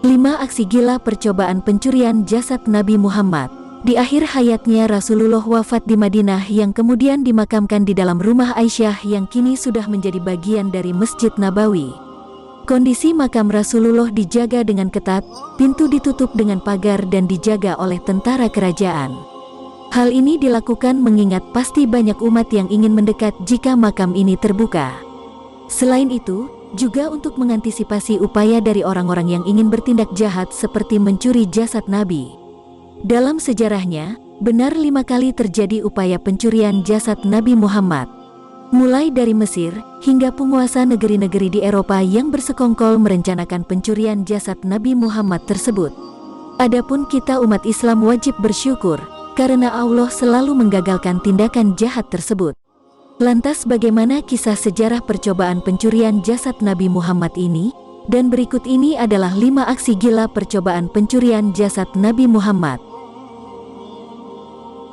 5 aksi gila percobaan pencurian jasad Nabi Muhammad. Di akhir hayatnya Rasulullah wafat di Madinah yang kemudian dimakamkan di dalam rumah Aisyah yang kini sudah menjadi bagian dari Masjid Nabawi. Kondisi makam Rasulullah dijaga dengan ketat, pintu ditutup dengan pagar dan dijaga oleh tentara kerajaan. Hal ini dilakukan mengingat pasti banyak umat yang ingin mendekat jika makam ini terbuka. Selain itu, juga untuk mengantisipasi upaya dari orang-orang yang ingin bertindak jahat seperti mencuri jasad Nabi. Dalam sejarahnya, benar 5 kali terjadi upaya pencurian jasad Nabi Muhammad. Mulai dari Mesir, hingga penguasa negeri-negeri di Eropa yang bersekongkol merencanakan pencurian jasad Nabi Muhammad tersebut. Adapun kita umat Islam wajib bersyukur, karena Allah selalu menggagalkan tindakan jahat tersebut. Lantas bagaimana kisah sejarah percobaan pencurian jasad Nabi Muhammad ini? Dan berikut ini adalah 5 aksi gila percobaan pencurian jasad Nabi Muhammad.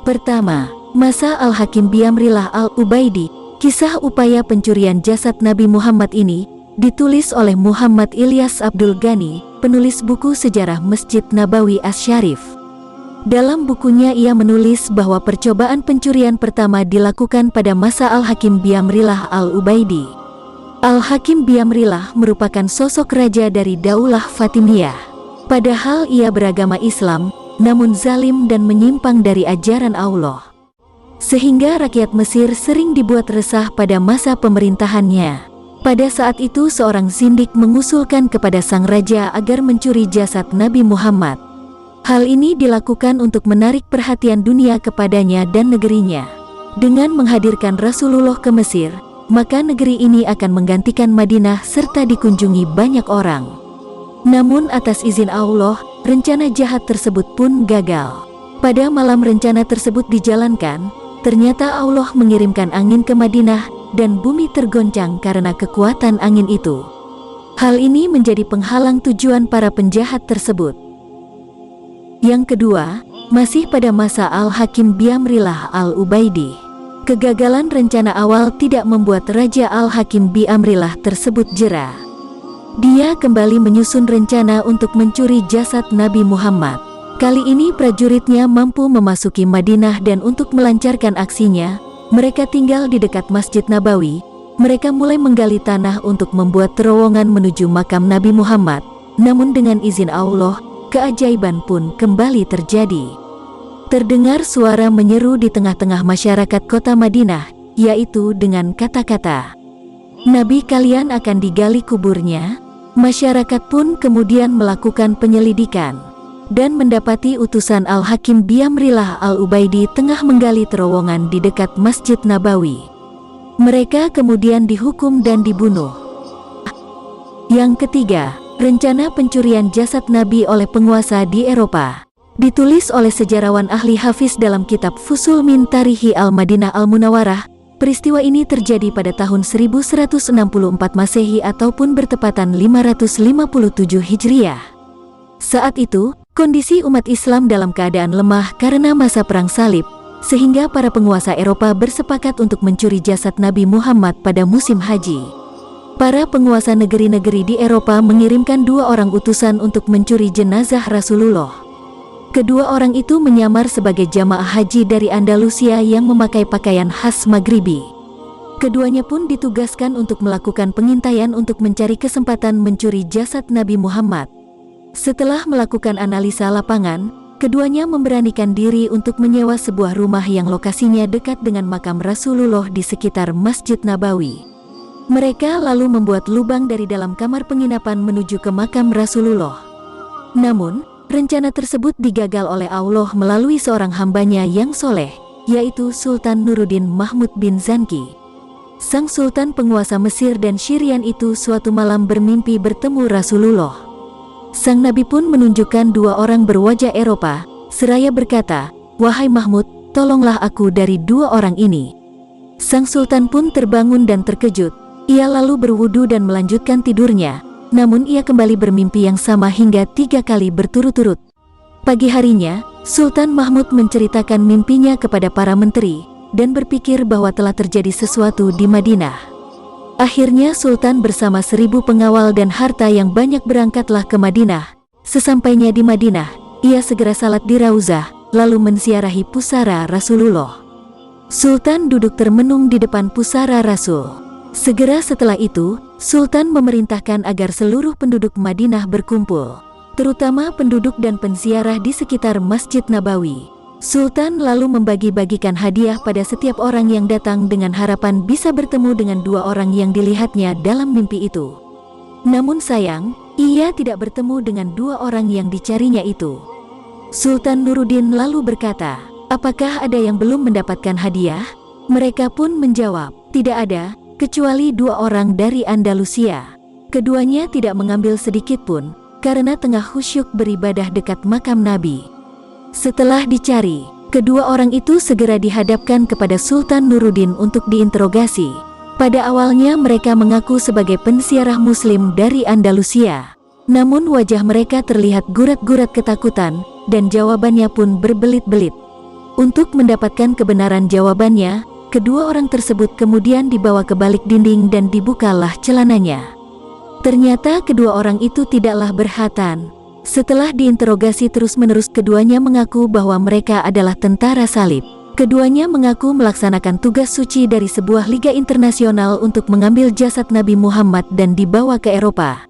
Pertama, masa Al-Hakim Biamrillah Al-Ubaidi. Kisah upaya pencurian jasad Nabi Muhammad ini ditulis oleh Muhammad Ilyas Abdul Ghani, penulis buku sejarah Masjid Nabawi Asy-Syarif. Dalam bukunya ia menulis bahwa percobaan pencurian pertama dilakukan pada masa Al-Hakim Biamrillah Al-Ubaidi. Al-Hakim Biamrillah merupakan sosok raja dari Daulah Fatimiyah. Padahal ia beragama Islam, namun zalim dan menyimpang dari ajaran Allah. Sehingga rakyat Mesir sering dibuat resah pada masa pemerintahannya. Pada saat itu seorang zindik mengusulkan kepada sang raja agar mencuri jasad Nabi Muhammad. Hal ini dilakukan untuk menarik perhatian dunia kepadanya dan negerinya. Dengan menghadirkan Rasulullah ke Mesir, maka negeri ini akan menggantikan Madinah serta dikunjungi banyak orang. Namun atas izin Allah, rencana jahat tersebut pun gagal. Pada malam rencana tersebut dijalankan, ternyata Allah mengirimkan angin ke Madinah dan bumi tergoncang karena kekuatan angin itu. Hal ini menjadi penghalang tujuan para penjahat tersebut. Yang kedua, masih pada masa Al-Hakim Biamrillah Al-Ubaidi. Kegagalan rencana awal tidak membuat Raja Al-Hakim Biamrillah tersebut jera. Dia kembali menyusun rencana untuk mencuri jasad Nabi Muhammad. Kali ini prajuritnya mampu memasuki Madinah dan untuk melancarkan aksinya, mereka tinggal di dekat Masjid Nabawi. Mereka mulai menggali tanah untuk membuat terowongan menuju makam Nabi Muhammad. Namun dengan izin Allah, keajaiban pun kembali terjadi. Terdengar suara menyeru di tengah-tengah masyarakat kota Madinah, yaitu dengan kata-kata, "Nabi kalian akan digali kuburnya." Masyarakat pun kemudian melakukan penyelidikan dan mendapati utusan Al-Hakim Biamrillah Al-Ubaidi tengah menggali terowongan di dekat Masjid Nabawi. Mereka kemudian dihukum dan dibunuh. Yang ketiga, rencana pencurian jasad Nabi oleh penguasa di Eropa. Ditulis oleh sejarawan ahli Hafiz dalam kitab Fusul min Tarihi Al-Madinah Al-Munawwarah. Peristiwa ini terjadi pada tahun 1164 Masehi ataupun bertepatan 557 Hijriah. Saat itu, kondisi umat Islam dalam keadaan lemah karena masa perang salib, sehingga para penguasa Eropa bersepakat untuk mencuri jasad Nabi Muhammad pada musim haji. Para penguasa negeri-negeri di Eropa mengirimkan 2 orang utusan untuk mencuri jenazah Rasulullah. Kedua orang itu menyamar sebagai jamaah haji dari Andalusia yang memakai pakaian khas Maghribi. Keduanya pun ditugaskan untuk melakukan pengintaian untuk mencari kesempatan mencuri jasad Nabi Muhammad. Setelah melakukan analisa lapangan, keduanya memberanikan diri untuk menyewa sebuah rumah yang lokasinya dekat dengan makam Rasulullah di sekitar Masjid Nabawi. Mereka lalu membuat lubang dari dalam kamar penginapan menuju ke makam Rasulullah. Namun, rencana tersebut digagal oleh Allah melalui seorang hambanya yang soleh, yaitu Sultan Nuruddin Mahmud bin Zanki. Sang Sultan penguasa Mesir dan Syrian itu suatu malam bermimpi bertemu Rasulullah. Sang Nabi pun menunjukkan 2 orang berwajah Eropa, seraya berkata, "Wahai Mahmud, tolonglah aku dari 2 orang ini." Sang Sultan pun terbangun dan terkejut. Ia lalu berwudu dan melanjutkan tidurnya. Namun ia kembali bermimpi yang sama hingga 3 kali berturut-turut. Pagi harinya, Sultan Mahmud menceritakan mimpinya kepada para menteri, dan berpikir bahwa telah terjadi sesuatu di Madinah. Akhirnya Sultan bersama 1000 pengawal dan harta yang banyak berangkatlah ke Madinah. Sesampainya di Madinah, ia segera salat di Rauzah, lalu menziarahi pusara Rasulullah. Sultan duduk termenung di depan pusara Rasul. Segera setelah itu, Sultan memerintahkan agar seluruh penduduk Madinah berkumpul, terutama penduduk dan penziarah di sekitar Masjid Nabawi. Sultan lalu membagi-bagikan hadiah pada setiap orang yang datang dengan harapan bisa bertemu dengan dua orang yang dilihatnya dalam mimpi itu. Namun sayang, ia tidak bertemu dengan dua orang yang dicarinya itu. Sultan Nuruddin lalu berkata, "Apakah ada yang belum mendapatkan hadiah?" Mereka pun menjawab, "Tidak ada, kecuali dua orang dari Andalusia." Keduanya tidak mengambil sedikit pun, karena tengah khusyuk beribadah dekat makam Nabi. Setelah dicari, kedua orang itu segera dihadapkan kepada Sultan Nuruddin untuk diinterogasi. Pada awalnya mereka mengaku sebagai penziarah Muslim dari Andalusia. Namun wajah mereka terlihat gurat-gurat ketakutan, dan jawabannya pun berbelit-belit. Untuk mendapatkan kebenaran jawabannya, kedua orang tersebut kemudian dibawa ke balik dinding dan dibukalah celananya. Ternyata kedua orang itu tidaklah berkhatan. Setelah diinterogasi terus-menerus, keduanya mengaku bahwa mereka adalah tentara salib. Keduanya mengaku melaksanakan tugas suci dari sebuah liga internasional untuk mengambil jasad Nabi Muhammad dan dibawa ke Eropa.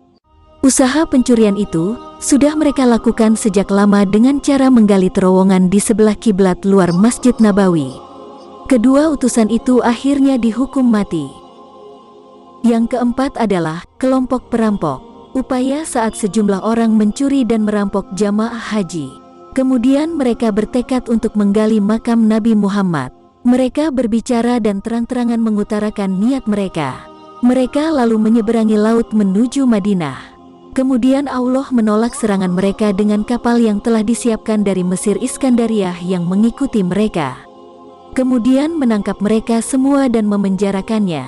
Usaha pencurian itu sudah mereka lakukan sejak lama dengan cara menggali terowongan di sebelah kiblat luar Masjid Nabawi. Kedua utusan itu akhirnya dihukum mati. Yang keempat adalah kelompok perampok. Upaya saat sejumlah orang mencuri dan merampok jamaah haji. Kemudian mereka bertekad untuk menggali makam Nabi Muhammad. Mereka berbicara dan terang-terangan mengutarakan niat mereka. Mereka lalu menyeberangi laut menuju Madinah. Kemudian Allah menolak serangan mereka dengan kapal yang telah disiapkan dari Mesir Iskandariah yang mengikuti mereka. Kemudian menangkap mereka semua dan memenjarakannya.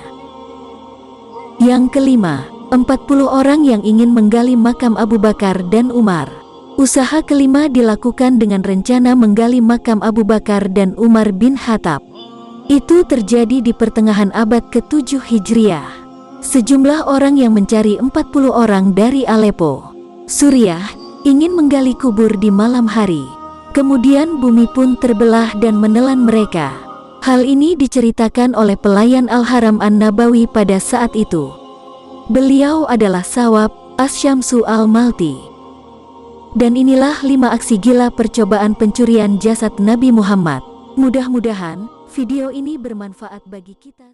Yang kelima, 40 orang yang ingin menggali makam Abu Bakar dan Umar. Usaha kelima dilakukan dengan rencana menggali makam Abu Bakar dan Umar bin Khattab. Itu terjadi di pertengahan abad ke-7 Hijriah. Sejumlah orang yang mencari 40 orang dari Aleppo, Suriah, ingin menggali kubur di malam hari. Kemudian bumi pun terbelah dan menelan mereka. Hal ini diceritakan oleh pelayan Al-Haram An-Nabawi pada saat itu. Beliau adalah Sawab Asy-Syamsu Al-Malti. Dan inilah 5 aksi gila percobaan pencurian jasad Nabi Muhammad. Mudah-mudahan video ini bermanfaat bagi kita.